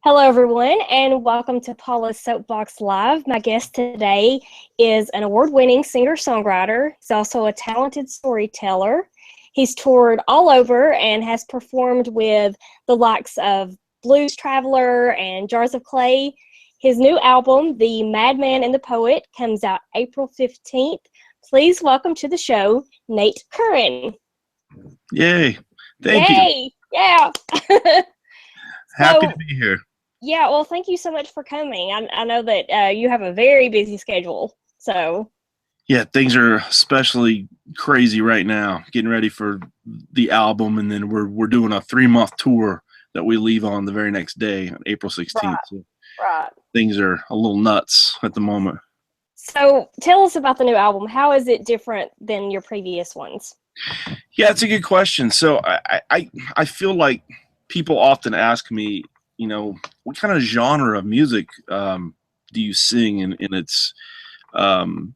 Hello, everyone, and welcome to Paula's Soapbox Live. My guest today is an award-winning singer-songwriter. He's also a talented storyteller. He's toured all over and has performed with the likes of Blues Traveler and Jars of Clay. His new album, The Madman and the Poet, comes out April 15th. Please welcome to the show, Nate Currin. Yay. Thank you. Yay! Yeah! Happy So, to be here. yeah, well, thank you so much for coming. I know that you have a very busy schedule, so Yeah, things are especially crazy right now. Getting ready for the album, and then we're doing a 3-month tour that we leave on the very next day, on April 16th. right, So right. things are a little nuts at the moment. So tell us about the new album. How is it different than your previous ones? Yeah, it's a good question. So I feel like people often ask me, what kind of genre of music do you sing? And it's um,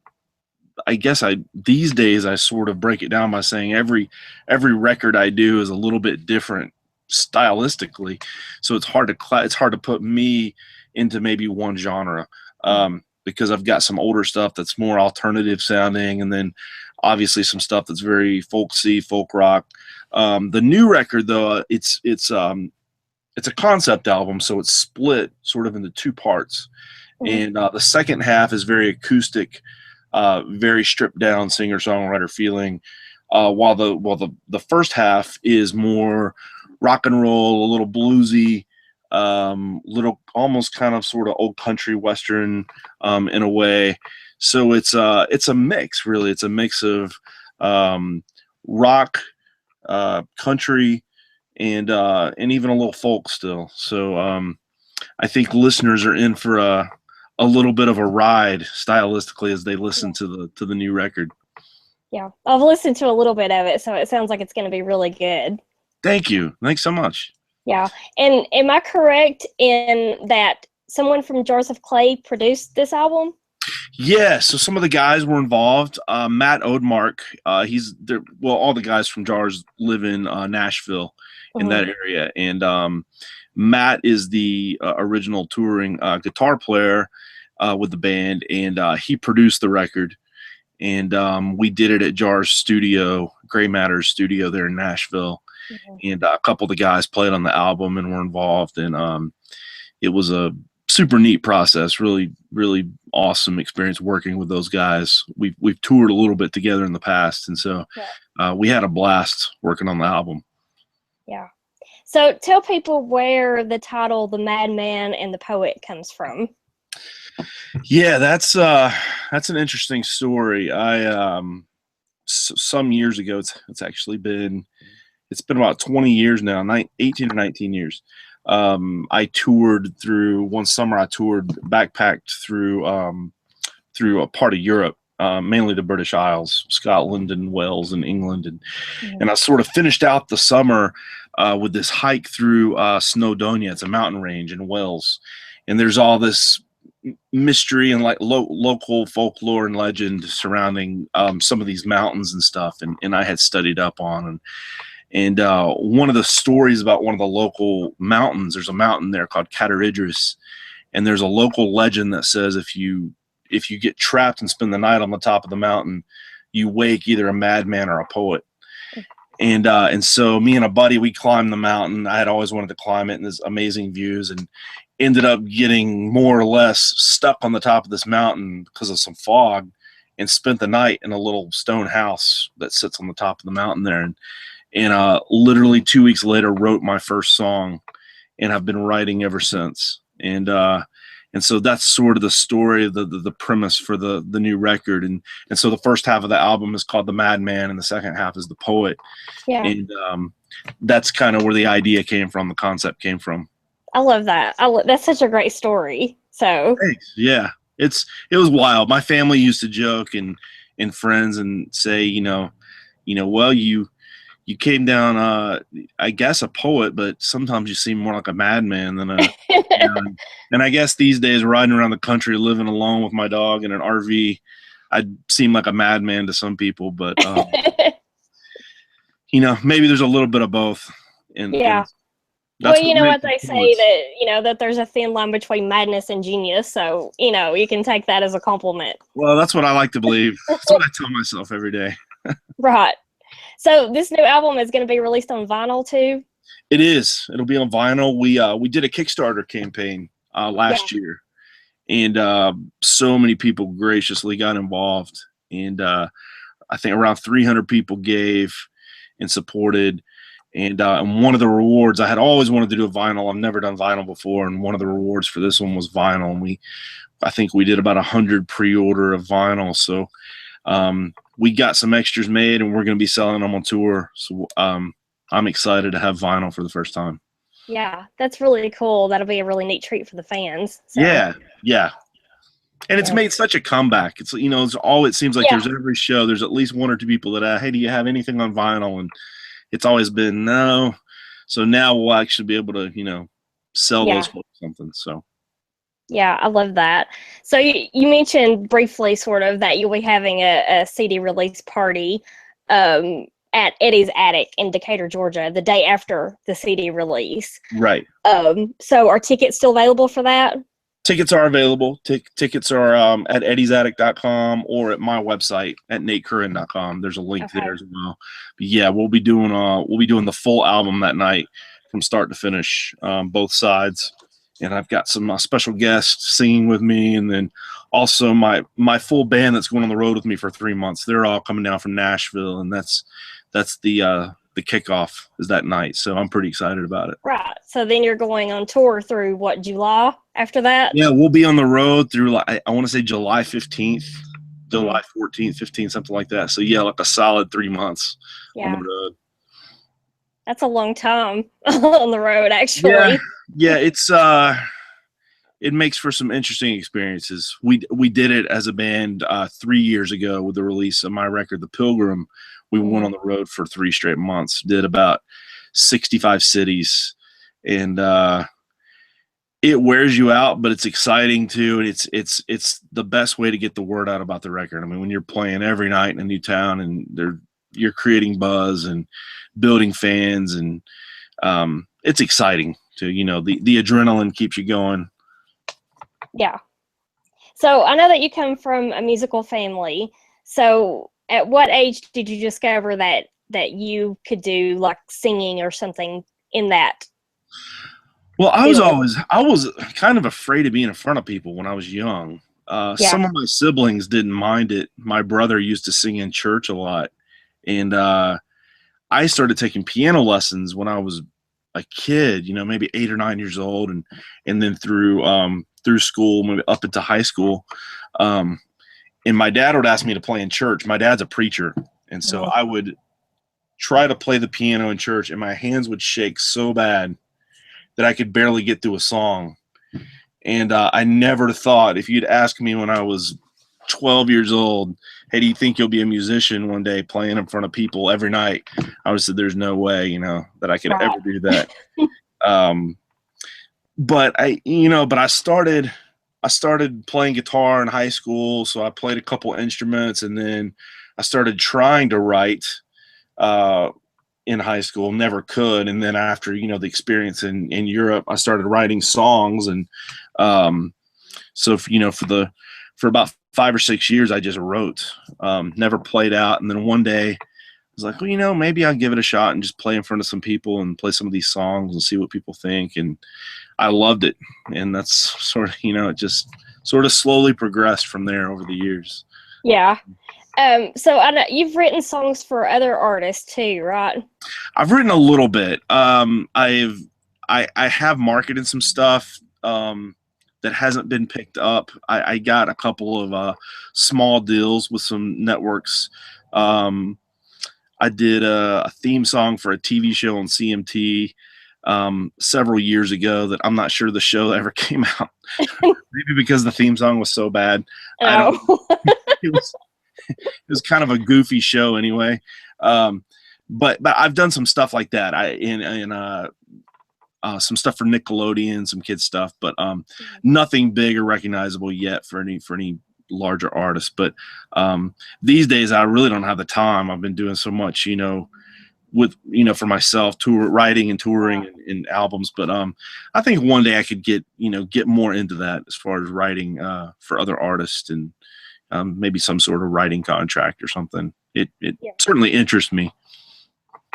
I guess I these days I sort of break it down by saying every record I do is a little bit different stylistically, so it's hard to put me into maybe one genre, because I've got some older stuff that's more alternative sounding, and then obviously some stuff that's very folksy, folk rock. The new record though, it's a concept album, so it's split sort of into two parts, Mhm. and the second half is very acoustic, very stripped down singer songwriter feeling, while the first half is more rock and roll, a little bluesy, little almost kind of sort of old country western, in a way. So it's a mix, really. It's a mix of rock, country, and even a little folk still. So I think listeners are in for a little bit of a ride stylistically as they listen to the new record. Yeah, I've listened to a little bit of it, so it sounds like it's going to be really good. Thank you. Thanks so much. Yeah, and am I correct in that someone from Jars of Clay produced this album? Yeah, so some of the guys were involved. Matt Odemark, he's there. Well, all the guys from Jars live in Nashville, in Mhm. that area, and Matt is the original touring guitar player with the band, and he produced the record. And we did it at Jars Studio, Gray Matters Studio there in Nashville, Mhm. and a couple of the guys played on the album and were involved, and it was a super neat process. Really, really awesome experience working with those guys. We've toured a little bit together in the past, and so Yeah, we had a blast working on the album. yeah. So tell people where the title "The Madman and the Poet" comes from. Yeah, that's an interesting story. Some years ago, it's actually been it's been about 20 years now, 18 or 19 years. I toured through one summer. I toured backpacked through a part of Europe, mainly the British Isles, Scotland and Wales and England, Mhm. and I sort of finished out the summer with this hike through Snowdonia. It's a mountain range in Wales, and there's all this mystery and like local folklore and legend surrounding some of these mountains and stuff, and I had studied up on. And one of the stories about one of the local mountains, there's a mountain there called Cataridris, and there's a local legend that says if you get trapped and spend the night on the top of the mountain, you wake either a madman or a poet. And so me and a buddy, we climbed the mountain. I had always wanted to climb it, and there's amazing views, and ended up getting more or less stuck on the top of this mountain because of some fog, and spent the night in a little stone house that sits on the top of the mountain there. And literally 2 weeks later, wrote my first song, and have been writing ever since. And so that's sort of the story, the premise for the new record. And so the first half of the album is called The Madman, and the second half is The Poet. Yeah, And that's kind of where the idea came from, the concept came from. I love that. That's such a great story. So, Thanks. Yeah, it was wild. My family used to joke and friends and say, well, you came down, I guess, a poet, but sometimes you seem more like a madman than a. And I guess these days, riding around the country, living alone with my dog in an RV, I'd seem like a madman to some people. But maybe there's a little bit of both. In yeah. Well, That's you what know makes what it they cool. say that, that there's a thin line between madness and genius. So, you can take that as a compliment. Well, that's what I like to believe. That's what I tell myself every day. Right. So this new album is going to be released on vinyl too. It is. It'll be on vinyl. We did a Kickstarter campaign Yeah. last year, and so many people graciously got involved, and I think around 300 people gave and supported. And one of the rewards, I had always wanted to do a vinyl. I've never done vinyl before, and one of the rewards for this one was vinyl. And I think we did about 100 pre-order of vinyl. So we got some extras made, and we're going to be selling them on tour. So I'm excited to have vinyl for the first time. Yeah, that's really cool. That'll be a really neat treat for the fans. So. Yeah, yeah. And it's made such a comeback. It's it seems like there's every show, there's at least one or two people that, hey, do you have anything on vinyl? And it's always been no. So now we'll actually be able to, sell those for something. So. Yeah, I love that. So you mentioned briefly sort of that you'll be having a CD release party at Eddie's Attic in Decatur, Georgia, the day after the CD release. Right. So are tickets still available for that? Tickets are available. Tickets are at eddie'sattic.com or at my website at natecurrin.com. There's a link there as well. But yeah, we'll be doing the full album that night from start to finish, both sides. And I've got some special guests singing with me, and then also my full band that's going on the road with me for 3 months. They're all coming down from Nashville, and that's the kickoff is that night. So I'm pretty excited about it. Right. So then you're going on tour through what, July after that? Yeah, we'll be on the road through I want to say July 15th, July 14th, 15th, something like that. So yeah, like a solid 3 months on the road. That's a long time on the road, actually. Yeah, it's it makes for some interesting experiences. We did it as a band 3 years ago with the release of my record, The Pilgrim. We went on the road for 3 straight months, did about 65 cities, and it wears you out, but it's exciting too, and it's the best way to get the word out about the record. I mean, when you're playing every night in a new town, and you're creating buzz and building fans, and it's exciting to the adrenaline keeps you going. Yeah. So I know that you come from a musical family. So at what age did you discover that you could do like singing or something in that? Well, I was kind of afraid of being in front of people when I was young. Some of my siblings didn't mind it. My brother used to sing in church a lot, and I started taking piano lessons when I was a kid, maybe 8 or 9 years old, and then through school, maybe up into high school. And my dad would ask me to play in church. My dad's a preacher, and so I would try to play the piano in church, and my hands would shake so bad that I could barely get through a song. And I never thought, if you'd asked me when I was 12 years old, hey, do you think you'll be a musician one day playing in front of people every night? I would have said, there's no way, that I could ever do that. But I started playing guitar in high school. So I played a couple instruments, and then I started trying to write in high school, never could. And then after, the experience in Europe, I started writing songs. And so, for about 5 or 6 years, I just wrote, never played out. And then one day I was like, well, maybe I'll give it a shot and just play in front of some people and play some of these songs and see what people think. And I loved it. And that's sort of, it just sort of slowly progressed from there over the years. Yeah. So I know you've written songs for other artists too, right? I've written a little bit. I have marketed some stuff that hasn't been picked up. I got a couple of small deals with some networks. I did a theme song for a TV show on CMT several years ago that I'm not sure the show ever came out. Maybe because the theme song was so bad. I don't know. It was kind of a goofy show anyway. But I've done some stuff like that. Some stuff for Nickelodeon, some kids stuff, but nothing big or recognizable yet for any larger artists. But these days I really don't have the time. I've been doing so much, with, you know, for myself, writing and touring and albums. But I think one day I could get more into that as far as writing for other artists, and maybe some sort of writing contract or something. It certainly interests me.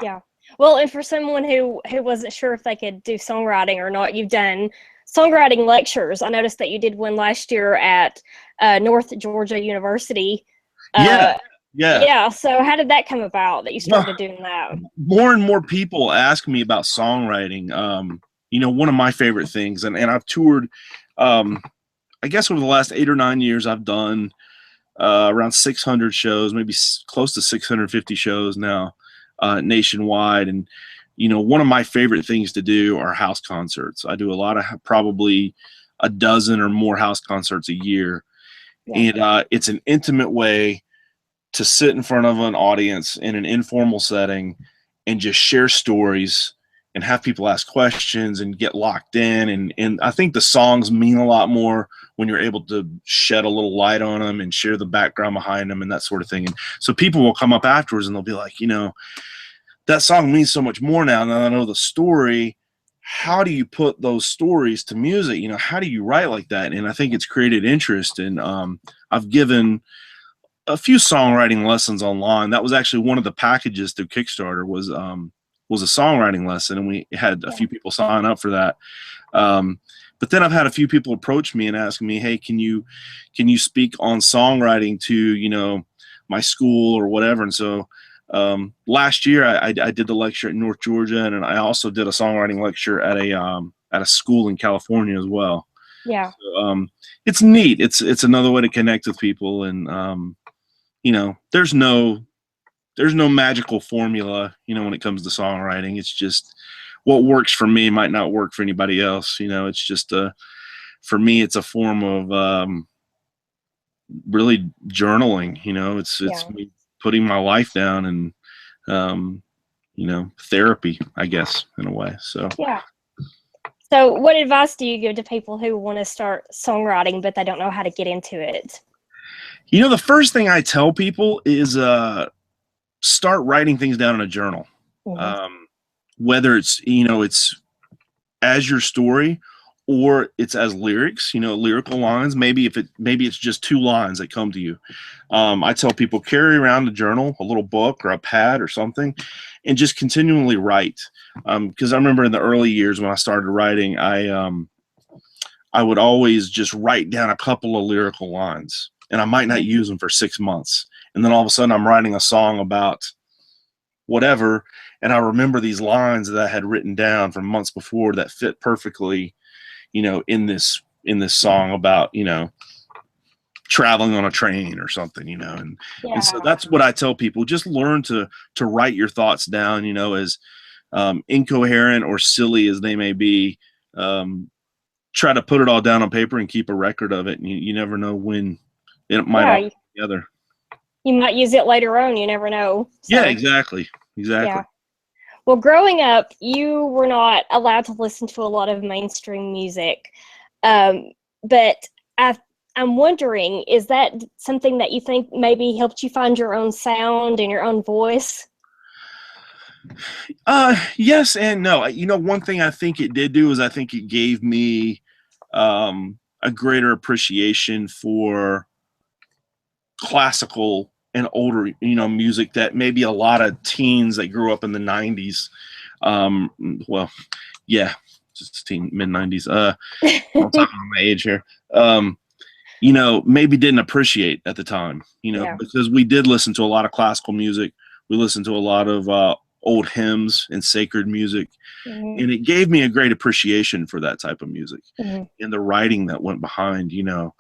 Yeah. Well, and for someone who wasn't sure if they could do songwriting or not, you've done songwriting lectures. I noticed that you did one last year at North Georgia University. Yeah. Yeah. So how did that come about that you started doing that? More and more people ask me about songwriting. You know, one of my favorite things, and I've toured, I guess over the last 8 or 9 years, I've done around 600 shows, maybe close to 650 shows now, nationwide. And, you know, one of my favorite things to do are house concerts. I do a lot of, probably a dozen or more house concerts a year. And it's an intimate way to sit in front of an audience in an informal setting and just share stories and have people ask questions and get locked in. And I think the songs mean a lot more when you're able to shed a little light on them and share the background behind them and that sort of thing. And so people will come up afterwards and they'll be like, you know, that song means so much more now that I know the story. How do you put those stories to music? You know, how do you write like that? And I think it's created interest. And I've given a few songwriting lessons online. That was actually one of the packages through Kickstarter was a songwriting lesson, and we had a few people sign up for that. But then I've had a few people approach me and ask me, hey, can you speak on songwriting to, you know, my school or whatever? And so last year I did the lecture at North Georgia, and I also did a songwriting lecture at a school in California as well. Yeah. So, it's neat. It's another way to connect with people. And you know, there's no magical formula, you know, when it comes to songwriting. It's just what works for me might not work for anybody else. You know, it's just for me, it's a form of really journaling. You know, it's me putting my life down, and you know, therapy, I guess, in a way. So yeah. So what advice do you give to people who want to start songwriting but they don't know how to get into it? You know, the first thing I tell people is start writing things down in a journal. Whether it's, you know, it's as your story or it's as lyrics, you know, lyrical lines. Maybe it's just 2 lines that come to you. I tell people, carry around a journal, a little book or a pad or something, and just continually write. Because I remember in the early years when I started writing, I would always just write down a couple of lyrical lines, and I might not use them for 6 months. And then all of a sudden I'm writing a song about whatever, and I remember these lines that I had written down from months before that fit perfectly, you know, in this song about, you know, traveling on a train or something, you know. And so that's what I tell people. Just learn to write your thoughts down, you know, as incoherent or silly as they may be. Try to put it all down on paper and keep a record of it. And you never know when it might all come together. You might use it later on. You never know. So, yeah, exactly. Yeah. Well, growing up, you were not allowed to listen to a lot of mainstream music. But I'm wondering, is that something that you think maybe helped you find your own sound and your own voice? Yes and no. You know, one thing I think it did do is I think it gave me a greater appreciation for classical and older, you know, music that maybe a lot of teens that grew up in the 90s, well, yeah, just mid 90s, I'm talking on my age here, you know, maybe didn't appreciate at the time, you know, because we did listen to a lot of classical music. We listened to a lot of old hymns and sacred music, and it gave me a great appreciation for that type of music and the writing that went behind, you know.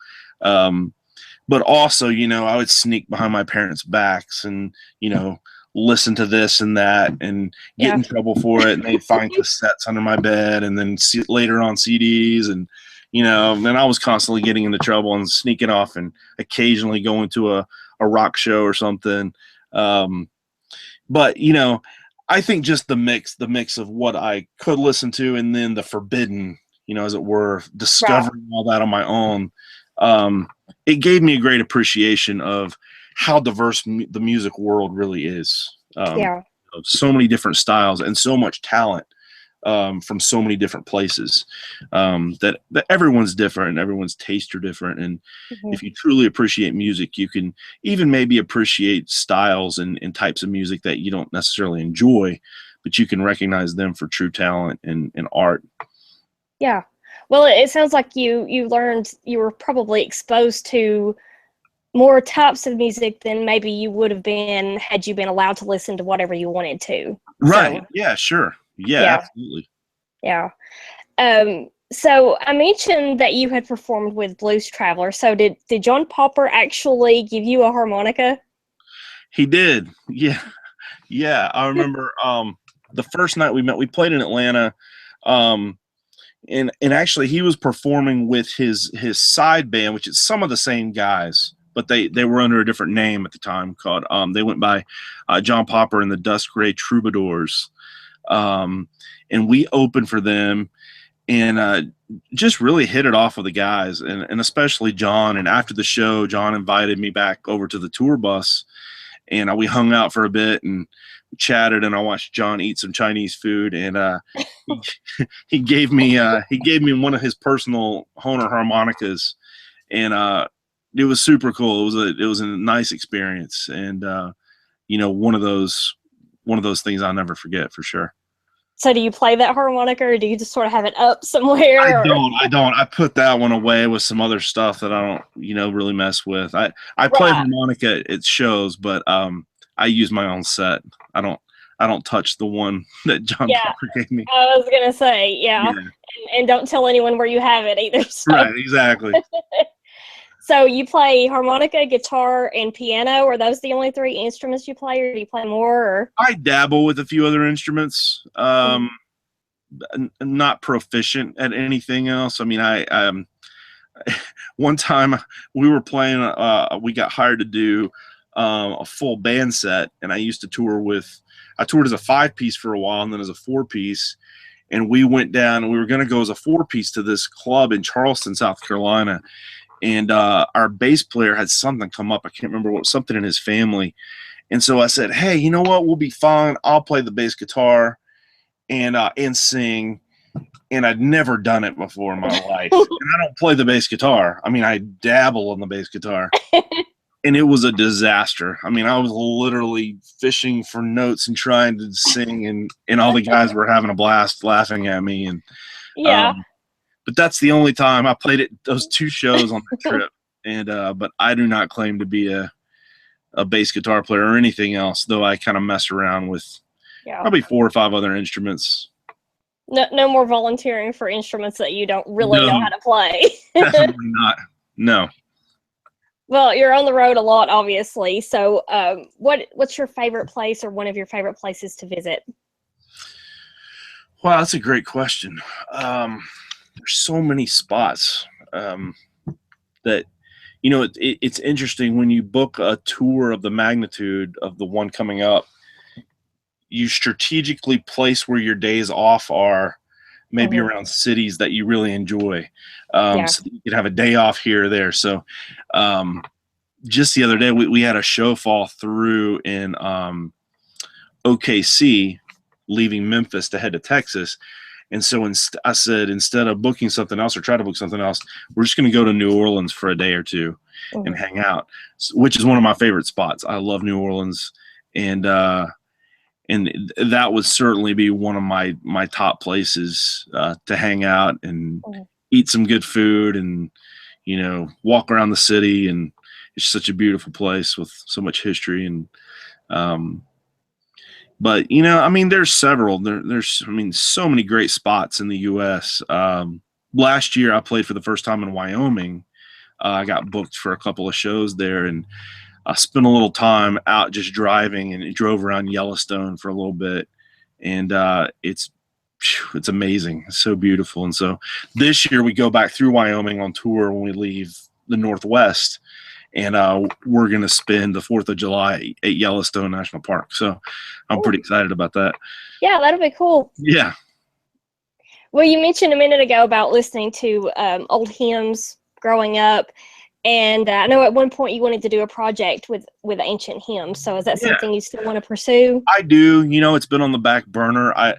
But also, you know, I would sneak behind my parents' backs and, you know, listen to this and that and get in trouble for it. And they'd find cassettes under my bed and then later on CDs. And, you know, then I was constantly getting into trouble and sneaking off and occasionally going to a rock show or something. But, you know, I think just the mix of what I could listen to and then the forbidden, you know, as it were, discovering all that on my own. It gave me a great appreciation of how diverse the music world really is. of so many different styles and so much talent from so many different places, that everyone's different, everyone's tastes are different. And if you truly appreciate music, you can even maybe appreciate styles and types of music that you don't necessarily enjoy, but you can recognize them for true talent and art. Yeah. Well, it sounds like you learned, you were probably exposed to more types of music than maybe you would have been had you been allowed to listen to whatever you wanted to. Right. So, Yeah, sure. Yeah, yeah. absolutely. Yeah. So I mentioned that you had performed with Blues Traveler. So did John Popper actually give you a harmonica? He did. Yeah. Yeah. I remember the first night we met, we played in Atlanta. And actually he was performing with his side band, which is some of the same guys, but they were under a different name at the time, called they went by John Popper and the Dust Gray Troubadours. And we opened for them, and just really hit it off with the guys, and especially John. And after the show, John invited me back over to the tour bus, and we hung out for a bit and chatted, and I watched John eat some Chinese food, and he gave me one of his personal Hohner harmonicas, and it was super cool. It was a nice experience, and one of those things I'll never forget for sure. So do you play that harmonica, or do you just sort of have it up somewhere? I don't. I put that one away with some other stuff that I don't, really mess with. I play Right. harmonica at shows, but I use my own set. I don't touch the one that John Popper gave me. I was gonna say, yeah. And don't tell anyone where you have it either. So. Right, exactly. So you play harmonica, guitar, and piano. Are those the only three instruments you play, or do you play more? Or? I dabble with a few other instruments. Not proficient at anything else. I mean, I one time we were playing. We got hired to do a full band set, and I used to tour with. I toured as a 5-piece for a while, and then as a 4-piece. And we went down, and we were going to go as a 4-piece to this club in Charleston, South Carolina. And our bass player had something come up. I can't remember what, something in his family. And so I said, hey, you know what? We'll be fine. I'll play the bass guitar and sing. And I'd never done it before in my life. And I don't play the bass guitar. I mean, I dabble on the bass guitar. And it was a disaster. I mean, I was literally fishing for notes and trying to sing, and all the guys were having a blast laughing at me. And but that's the only time I played it, those 2 shows on the trip. And but I do not claim to be a bass guitar player or anything else, though I kind of mess around with probably 4 or 5 other instruments. No more volunteering for instruments that you don't really know how to play. Definitely not. No. Well, you're on the road a lot, obviously. So what's your favorite place, or one of your favorite places to visit? Wow, that's a great question. There's so many spots that, it's interesting when you book a tour of the magnitude of the one coming up, you strategically place where your days off are, maybe around cities that you really enjoy. So that you can have a day off here or there. So just the other day, we had a show fall through in OKC, leaving Memphis to head to Texas. And so I said, instead of booking something else or try to book something else, we're just going to go to New Orleans for a day or two and hang out, which is one of my favorite spots. I love New Orleans. And that would certainly be one of my top places to hang out and eat some good food and, walk around the city. And it's such a beautiful place with so much history. And but, there's several. There's so many great spots in the U.S. Last year, I played for the first time in Wyoming. I got booked for a couple of shows there, and I spent a little time out just driving, and drove around Yellowstone for a little bit. And it's amazing. It's so beautiful. And so this year we go back through Wyoming on tour when we leave the Northwest. And we're going to spend the 4th of July at Yellowstone National Park. So I'm pretty excited about that. Yeah, that'll be cool. Yeah. Well, you mentioned a minute ago about listening to old hymns growing up. And I know at one point you wanted to do a project with ancient hymns. So is that something you still want to pursue? I do. It's been on the back burner. I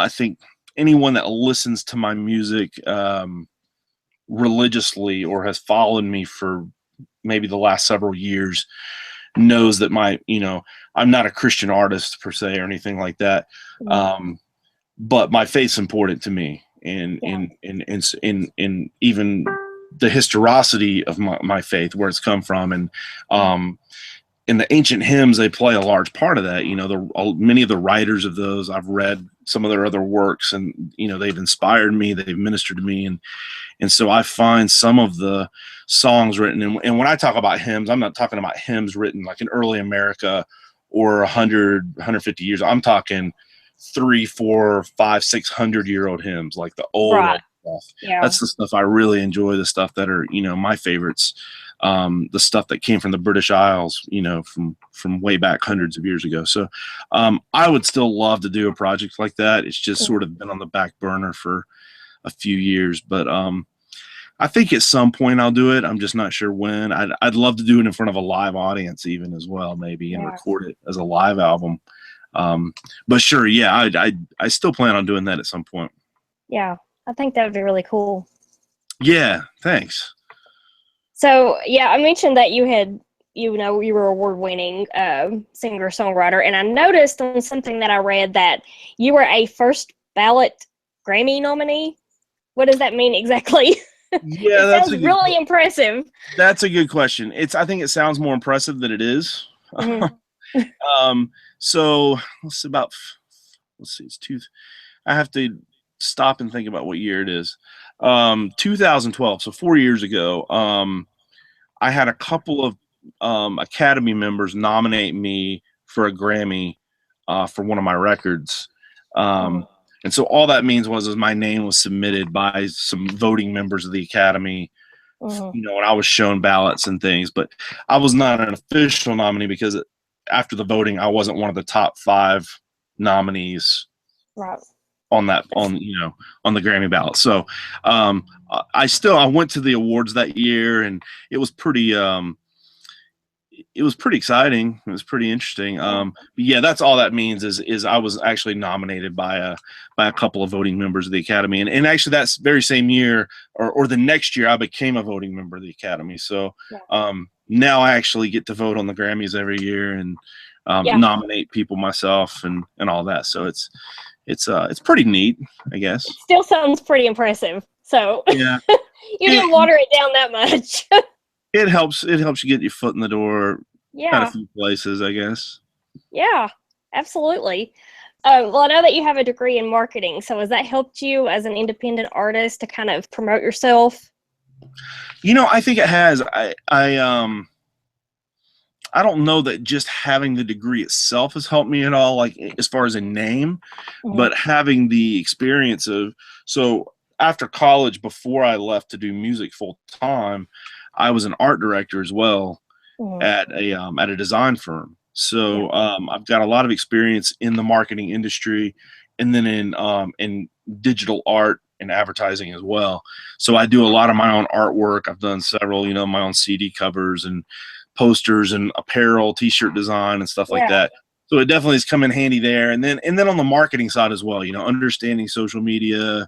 think anyone that listens to my music religiously or has followed me for maybe the last several years knows that I'm not a Christian artist per se or anything like that. But my faith's important to me, and in even the historicity of my faith, where it's come from, and in the ancient hymns, they play a large part of that. Many of the writers of those, I've read some of their other works, and they've inspired me, they've ministered to me, and so I find some of the songs written, and when I talk about hymns, I'm not talking about hymns written like in early America or 100, 150 years. I'm talking 300, 400, 500, 600-year-old hymns, like the old stuff. Yeah. That's the stuff I really enjoy, the stuff that are, my favorites. The stuff that came from the British Isles, from way back hundreds of years ago. So I would still love to do a project like that. It's just sort of been on the back burner for a few years, but I think at some point I'll do it. I'm just not sure when. I'd love to do it in front of a live audience even as well, maybe, and record it as a live album. But sure, yeah, I still plan on doing that at some point. Yeah, I think that would be really cool. Yeah, thanks. So, yeah, I mentioned that you were award-winning singer-songwriter, and I noticed on something that I read that you were a first ballot Grammy nominee. What does that mean exactly? Yeah, that sounds really impressive. That's a good question. I think it sounds more impressive than it is. So let's see, I have to stop and think about what year it is. 2012, so 4 years ago. I had a couple of Academy members nominate me for a Grammy for one of my records. And so all that means was my name was submitted by some voting members of the Academy, and I was shown ballots and things, but I was not an official nominee because after the voting, I wasn't one of the top 5 nominees on the Grammy ballot. So I went to the awards that year, and it was pretty exciting. It was pretty interesting. But yeah, that's all that means is I was actually nominated by a couple of voting members of the Academy, and actually that's very same year or the next year I became a voting member of the Academy. So now I actually get to vote on the Grammys every year and nominate people myself and all that. So it's pretty neat, I guess. It still sounds pretty impressive. So yeah, you didn't water it down that much. It helps you get your foot in the door at a few places, I guess. Yeah, absolutely. Well, I know that you have a degree in marketing, so has that helped you as an independent artist to kind of promote yourself? I think it has. I don't know that just having the degree itself has helped me at all, like as far as a name, but having the experience so after college, before I left to do music full time, I was an art director as well at a design firm. So I've got a lot of experience in the marketing industry, and then in digital art and advertising as well. So I do a lot of my own artwork. I've done several, my own CD covers and posters and apparel, t-shirt design and stuff like that. So it definitely has come in handy there. And then on the marketing side as well, understanding social media,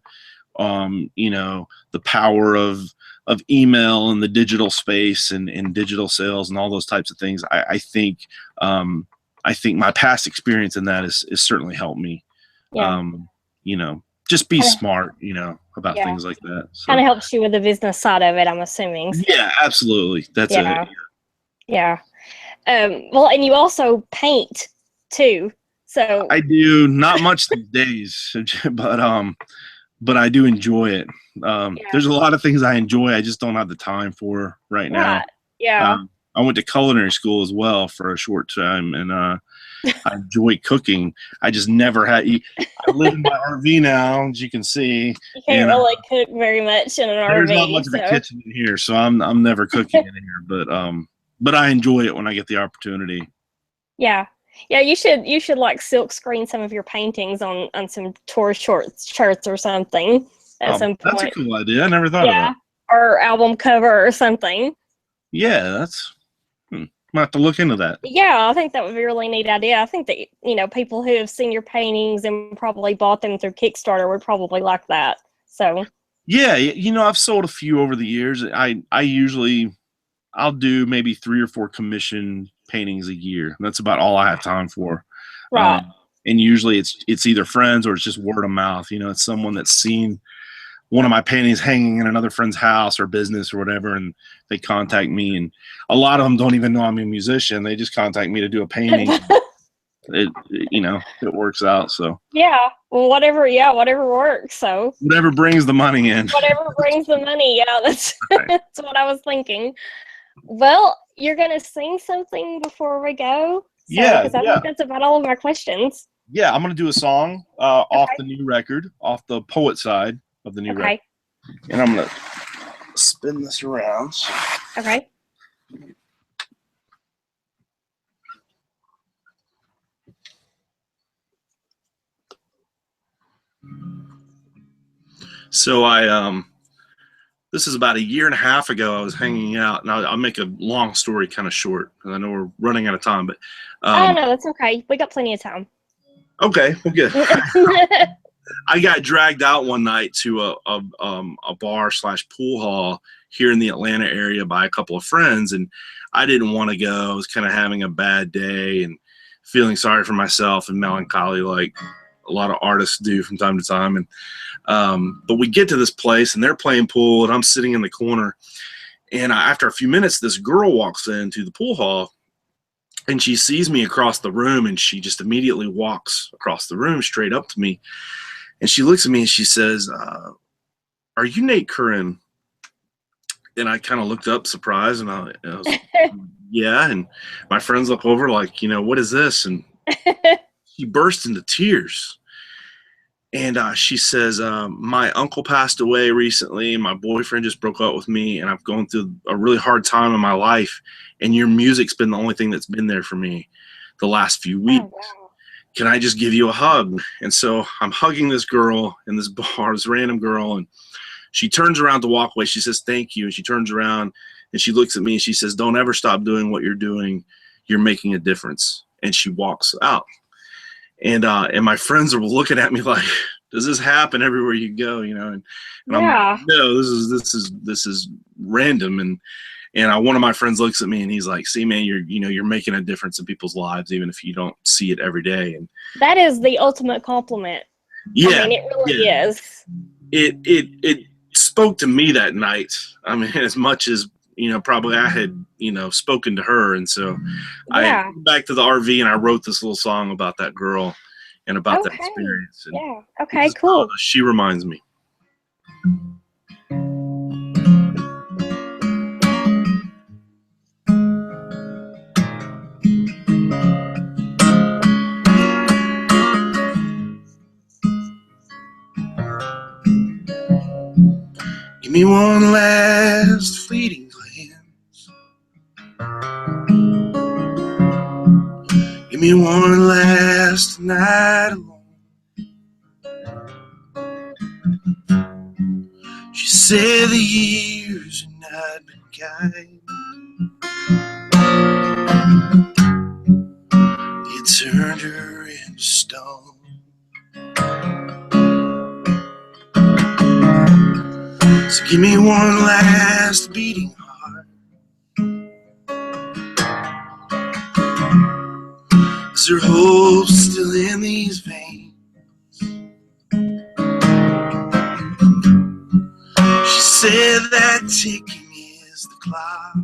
the power of email and the digital space and digital sales and all those types of things. I think my past experience in that is certainly helped me. Just be smart, about things like that. So. Kind of helps you with the business side of it, I'm assuming. Yeah, absolutely. That's it. Yeah. Well, and you also paint too. So I do, not much these days, but I do enjoy it. There's a lot of things I enjoy. I just don't have the time for right now. Yeah. I went to culinary school as well for a short time, and I enjoy cooking. I just never had. I live in my RV now, as you can see. You can't really cook very much in an RV. There's not much of a kitchen in here, so I'm never cooking in here. But I enjoy it when I get the opportunity. Yeah. Yeah, you should like silk screen some of your paintings on some tour shirts or something at some point. That's a cool idea. I never thought of that. or album cover or something. Yeah, that's. Might have to look into that. Yeah, I think that would be a really neat idea. I think that, people who have seen your paintings and probably bought them through Kickstarter would probably like that. So Yeah, I've sold a few over the years. I'll do maybe 3 or 4 commission paintings a year. That's about all I have time for. right. And usually it's either friends or it's just word of mouth. It's someone that's seen one of my paintings hanging in another friend's house or business or whatever, and they contact me. And a lot of them don't even know I'm a musician. They just contact me to do a painting. It works out. So Yeah. Well, whatever works. So whatever brings the money in. Whatever brings the money. Yeah, that's Right. that's what I was thinking. Well, you're gonna sing something before we go. Yeah, because I think that's about all of our questions. Yeah, I'm gonna do a song off the new record, off the poet side of the new record, and I'm gonna spin this around. Okay. So this is about a year and a half ago. I was hanging out, and I'll make a long story kind of short because I know we're running out of time. But oh no, that's okay. We got plenty of time. Okay, well, good. I got dragged out one night to a bar / pool hall here in the Atlanta area by a couple of friends, and I didn't want to go. I was kind of having a bad day and feeling sorry for myself and melancholy, like a lot of artists do from time to time. And but we get to this place, and they're playing pool, and I'm sitting in the corner. And after a few minutes, this girl walks into the pool hall, and she sees me across the room, and she just immediately walks across the room straight up to me. And she looks at me and she says, "Are you Nate Currin?" And I kind of looked up surprised, and I was like, yeah. And my friends look over like, what is this? And she burst into tears. And she says, my uncle passed away recently, and my boyfriend just broke up with me, and I've gone through a really hard time in my life, and your music's been the only thing that's been there for me the last few weeks. Oh, wow. Can I just give you a hug? And so I'm hugging this girl in this bar, this random girl, and she turns around to walk away. She says, "Thank you." And she turns around and she looks at me and she says, "Don't ever stop doing what you're doing. You're making a difference." And she walks out. And my friends are looking at me like, does this happen everywhere you go? And yeah. I'm like, no, this is random. And one of my friends looks at me and he's like, "See, man, you're making a difference in people's lives, even if you don't see it every day." And that is the ultimate compliment. Yeah, I mean, it really is. It spoke to me that night. I mean, as much as probably I had spoken to her. And so I went back to the RV and I wrote this little song about that girl and about that experience. And yeah. Okay. Cool. She reminds me. Give me one last fleeting glance. Give me one last night alone. She said the years had not been kind. It turned her into stone. So give me one last beating heart. Is there hope still in these veins? She said that ticking is the clock,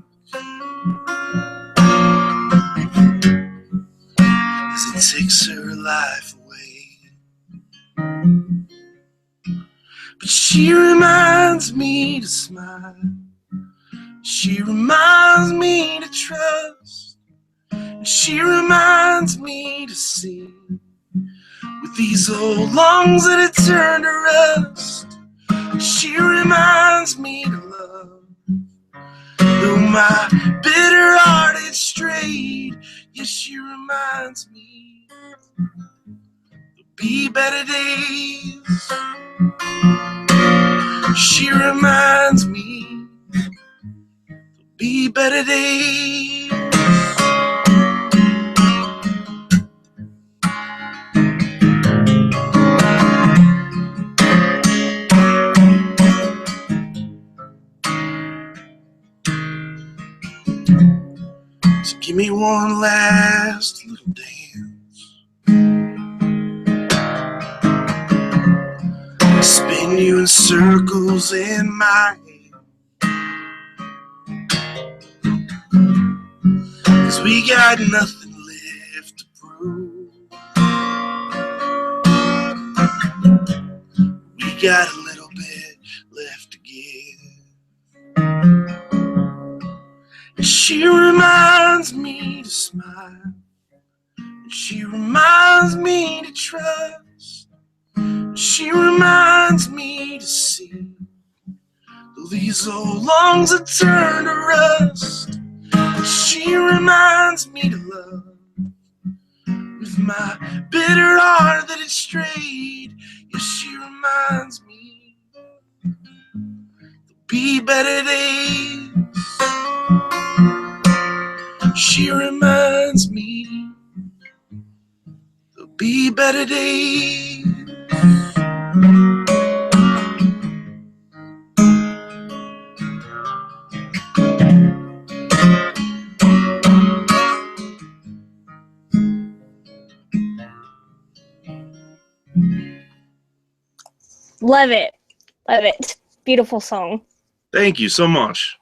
as it takes her life away. But she reminds me to smile. She reminds me to trust. And she reminds me to sing with these old lungs that had turned to rust. She reminds me to love. Though my bitter heart had strayed, yes, she reminds me there'll be better days. She reminds me be better days. So give me one last little dance. Spin you in circles in my head. 'Cause we got nothing left to prove. We got a little bit left to give. And she reminds me to smile. And she reminds me to trust. And she reminds me to see these old lungs that turn to rust. And she reminds me to love with my bitter heart that is strayed. Yes, she reminds me there'll be better days. She reminds me there'll be better days. Love it. Love it. Beautiful song. Thank you so much.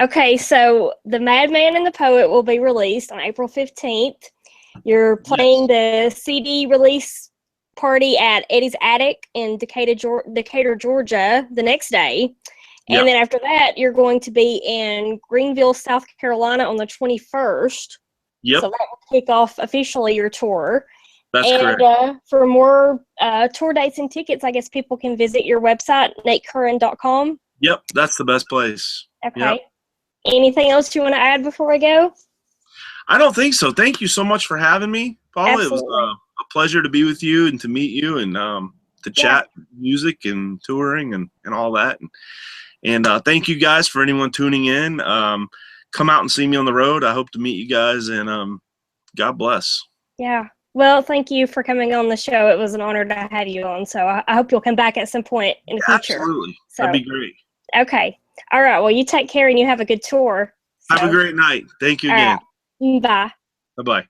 Okay, so The Madman and the Poet will be released on April 15th. You're playing the CD release party at Eddie's Attic in Decatur, Georgia the next day. And then after that, you're going to be in Greenville, South Carolina on the 21st. Yep. So that will kick off officially your tour. That's correct. For more tour dates and tickets, I guess people can visit your website, natecurrin.com. Yep, that's the best place. Okay. Yep. Anything else you want to add before I go? I don't think so. Thank you so much for having me, Paula. Absolutely. It was a pleasure to be with you and to meet you and to chat music and touring and all that. And thank you guys for anyone tuning in. Come out and see me on the road. I hope to meet you guys, and God bless. Yeah. Well, thank you for coming on the show. It was an honor to have you on. So I hope you'll come back at some point in the future. Absolutely. So, that'd be great. Okay. All right. Well, you take care and you have a good tour. Have a great night. Thank you again. Right. Bye. Bye-bye.